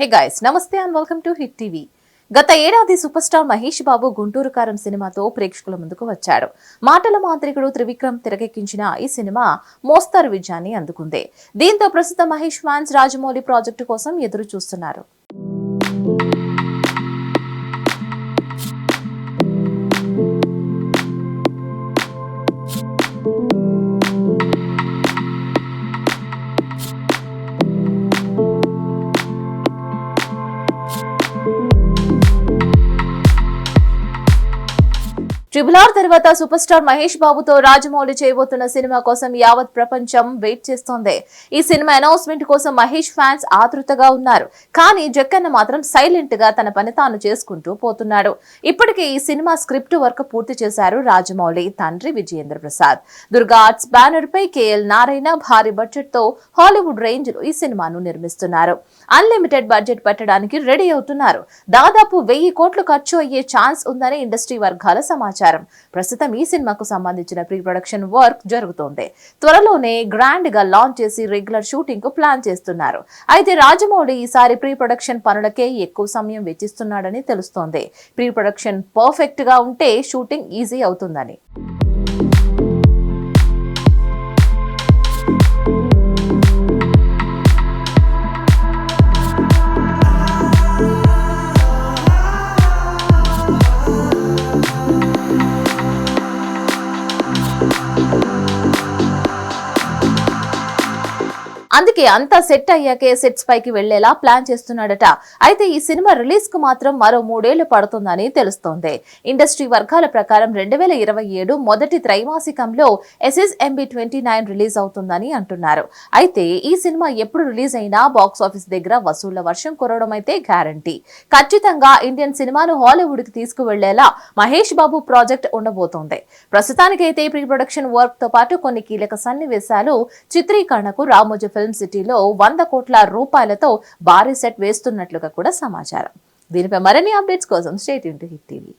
Hey guys, నమస్తే and welcome to hit TV. గత ఏడాది సూపర్ స్టార్ మహేష్ బాబు గుంటూరు కారం సినిమాతో ప్రేక్షకుల ముందుకు వచ్చాడు. మాటల మాంత్రికుడు త్రివిక్రమ్ తెరకెక్కించిన ఈ సినిమా మోస్తరు విజయాన్ని అందుకుంది. దీంతో ప్రస్తుతం మహేష్ ఫ్యాన్స్ రాజమౌళి ప్రాజెక్టు కోసం ఎదురు చూస్తున్నారు. ట్రిబుల్ తర్వాత సూపర్ స్టార్ మహేష్ బాబుతో రాజమౌళి చేయబోతున్న సినిమా కోసం యావత్ ప్రపంచం వెయిట్ చేస్తోంది. ఈ సినిమా అనౌన్స్మెంట్ కోసం మహేష్ ఫ్యాన్స్ ఆతృతగా ఉన్నారు. కానీ జక్కన్న మాత్రం సైలెంట్ గా తన పని తాను చేసుకుంటూ పోతున్నాడు. ఇప్పటికే ఈ సినిమా స్క్రిప్ట్ వర్క్ పూర్తి చేశారు రాజమౌళి తండ్రి విజయేంద్ర ప్రసాద్. దుర్గా ఆర్ట్స్ బ్యానర్ పై కేఎల్ నారాయణ భారీ బడ్జెట్ తో హాలీవుడ్ రేంజ్ లో ఈ సినిమాను నిర్మిస్తున్నారు. అన్లిమిటెడ్ బడ్జెట్ పెట్టడానికి రెడీ అవుతున్నారు. దాదాపు 1000 కోట్లు ఖర్చు అయ్యే ఛాన్స్ ఉందని ఇండస్ట్రీ వర్గాల సమాచారం. ప్రస్తుతం ఈ సినిమాకు సంబంధించిన ప్రీ ప్రొడక్షన్ వర్క్ జరుగుతోంది. త్వరలోనే గ్రాండ్ గా లాంచ్ చేసి రెగ్యులర్ షూటింగ్ కు ప్లాన్ చేస్తున్నారు. అయితే రాజమౌళి ఈసారి ప్రీ ప్రొడక్షన్ పనులకే ఎక్కువ సమయం వెచ్చిస్తున్నాడని తెలుస్తోంది. ప్రీ ప్రొడక్షన్ పర్ఫెక్ట్ గా ఉంటే షూటింగ్ ఈజీ అవుతుందని. అందుకే అంతా సెట్ అయ్యాకే సెట్స్ పైకి వెళ్లేలా ప్లాన్ చేస్తున్నాడట. అయితే ఈ సినిమా రిలీజ్ కు మాత్రం మరో 3 ఏళ్లు పడుతుందని తెలుస్తోంది. ఇండస్ట్రీ వర్గాల ప్రకారం 2027 మొదటి త్రైమాసికంలో SSMB 29 రిలీజ్ అవుతుందని అంటున్నారు. అయితే ఈ సినిమా ఎప్పుడు రిలీజ్ అయినా బాక్స్ ఆఫీస్ దగ్గర వసూళ్ల వర్షం కురవడం అయితే గ్యారంటీ. ఖచ్చితంగా ఇండియన్ సినిమాను హాలీవుడ్ కి తీసుకువెళ్లేలా మహేష్ బాబు ప్రాజెక్ట్ ఉండబోతోంది. ప్రస్తుతానికైతే ప్రీ ప్రొడక్షన్ వర్క్ తో పాటు కొన్ని కీలక సన్నివేశాలు చిత్రీకరణకు రామోజీ ఫిల్మ్ సిటీలో 100 కోట్ల రూపాయలతో భారీ సెట్ వేస్తున్నట్లుగా కూడా సమాచారం. దీనిపై మరిన్ని అప్డేట్స్ కోసం stay tune to hit TV.